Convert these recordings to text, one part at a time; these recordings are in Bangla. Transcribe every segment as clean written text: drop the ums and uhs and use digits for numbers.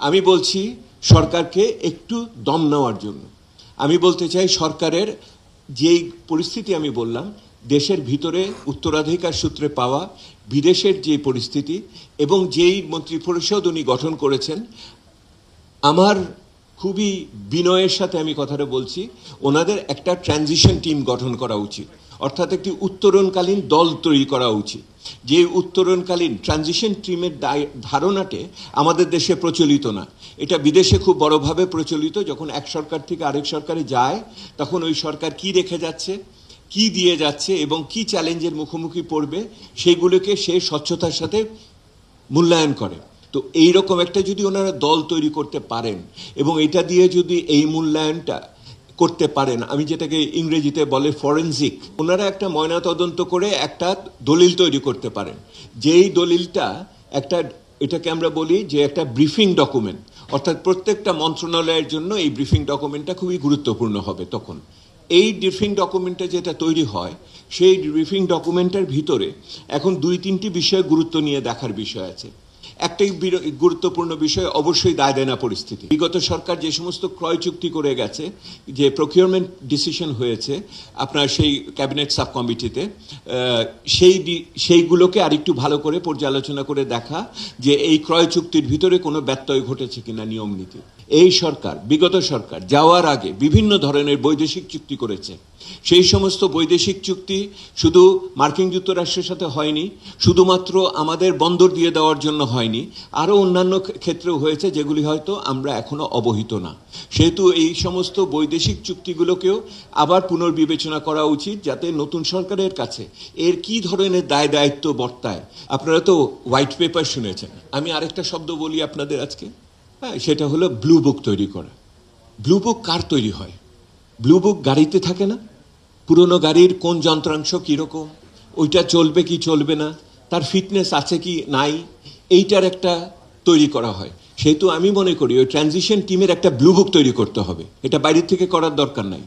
আমি বলছি সরকারকে একটু দম নেওয়ার জন্য। আমি বলতে চাই সরকারের যেই পরিস্থিতি আমি বললাম, দেশের ভিতরে উত্তরাধিকার সূত্রে পাওয়া, বিদেশের যে পরিস্থিতি এবং যেই মন্ত্রিপরিষদ উনি গঠন করেছেন, আমার খুবই বিনয়ের সাথে আমি কথাটা বলছি, ওনাদের একটা ট্রানজিশন টিম গঠন করা উচিত, অর্থাৎ একটি উত্তরণকালীন দল তৈরি করা উচিত। যে উত্তরণকালীন ট্রানজিশন টিমের ধারণাটি আমাদের দেশে প্রচলিত না, এটা বিদেশে খুব বড়ভাবে প্রচলিত। যখন এক সরকার থেকে আরেক সরকারে যায়, তখন ওই সরকার কি রেখে যাচ্ছে, কি দিয়ে যাচ্ছে এবং কি চ্যালেঞ্জের মুখোমুখি পড়বে, সেইগুলোকে সে স্বচ্ছতার সাথে মূল্যায়ন করে। তো এইরকম একটা যদি ওনারা দল তৈরি করতে পারেন এবং এটা দিয়ে যদি এই মূল্যায়নটা করতে পারেন, আমি যেটাকে ইংরেজিতে বলে ফরেনজিক, ওনারা একটা ময়নাতদন্ত করে একটা দলিল তৈরি করতে পারেন। যেই দলিলটা একটা, এটাকে আমরা বলি যে একটা ব্রিফিং ডকুমেন্ট, অর্থাৎ প্রত্যেকটা মন্ত্রণালয়ের জন্য এই ব্রিফিং ডকুমেন্টটা খুবই গুরুত্বপূর্ণ হবে। তখন এই ব্রিফিং ডকুমেন্টটা যেটা তৈরি হয়, সেই ব্রিফিং ডকুমেন্টের ভিতরে এখন 2-3টি বিষয় গুরুত্ব নিয়ে দেখার বিষয় আছে। একটাই গুরুত্বপূর্ণ বিষয় অবশ্যই দায় দেনা পরিস্থিতি। বিগত সরকার যে সমস্ত ক্রয় চুক্তি করে গেছে, যে প্রকিউরমেন্ট ডিসিশন হয়েছে আপনার সেই ক্যাবিনেট সাব কমিটিতে, সেইগুলোকে আরেকটু ভালো করে পর্যালোচনা করে দেখা যে এই ক্রয় চুক্তির ভিতরে কোনো ব্যত্যয় ঘটেছে কিনা নিয়ম নীতি। এই সরকার, বিগত সরকার যাওয়ার আগে বিভিন্ন ধরনের বৈদেশিক চুক্তি করেছে। সেই সমস্ত বৈদেশিক চুক্তি শুধু মার্কিন যুক্তরাষ্ট্রের সাথে হয়নি, শুধুমাত্র আমাদের বন্দর দিয়ে দেওয়ার জন্য হয়নি, আরও অন্যান্য ক্ষেত্রেও হয়েছে যেগুলি হয়তো আমরা এখনো অবহিত না। সেহেতু এই সমস্ত বৈদেশিক চুক্তিগুলোকেও আবার পুনর্বিবেচনা করা উচিত, যাতে নতুন সরকারের কাছে এর কি ধরনের দায় দায়িত্ব বর্তায়। আপনারা তো হোয়াইট পেপার শুনেছেন, আমি আরেকটা শব্দ বলি আপনাদের আজকে, হ্যাঁ, সেটা হলো ব্লু বুক তৈরি করা। ব্লু বুক কার তৈরি হয়? ব্লু বুক গাড়িতে থাকে না? পুরনো গাড়ির কোন যন্ত্রাংশ কীরকম, ওইটা চলবে কি চলবে না, তার ফিটনেস আছে কি নাই, এইটার একটা তৈরি করা হয়। সেহেতু আমি মনে করি ওই ট্রানজিশন টিমের একটা ব্লু বুক তৈরি করতে হবে, এটা বাইরের থেকে করার দরকার নাই।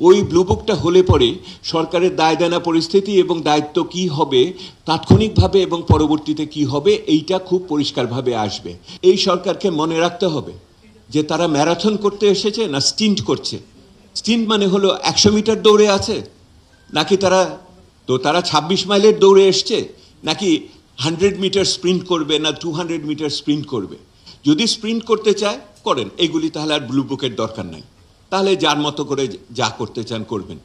ওই ব্লু বুকটা হলে পরে সরকারের দায় দেনা পরিস্থিতি এবং দায়িত্ব কি হবে তাৎক্ষণিকভাবে এবং পরবর্তীতে কি হবে, এইটা খুব পরিষ্কারভাবে আসবে। এই সরকারকে মনে রাখতে হবে যে তারা ম্যারাথন করতে এসেছে না স্টিন্ট করছে। স্টিন্ট মানে হলো 100 মিটার দৌড়ে আছে, নাকি তারা 26 মাইলের দৌড়ে এসছে, নাকি 100 মিটার স্প্রিন্ট করবে, না 200 মিটার স্প্রিন্ট করবে। যদি স্প্রিন্ট করতে চায় করেন, এগুলি তাহলে আর ব্লু বুকের দরকার নাই, তাহলে যার মতো করে যা করতে চান করবেন,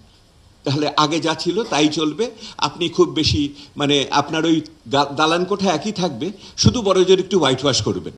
তাহলে আগে যা ছিল তাই চলবে। আপনি খুব বেশি মানে আপনার ওই দালান কোঠা একই থাকবে, শুধু বড় জোর একটু হোয়াইট ওয়াশ করবেন।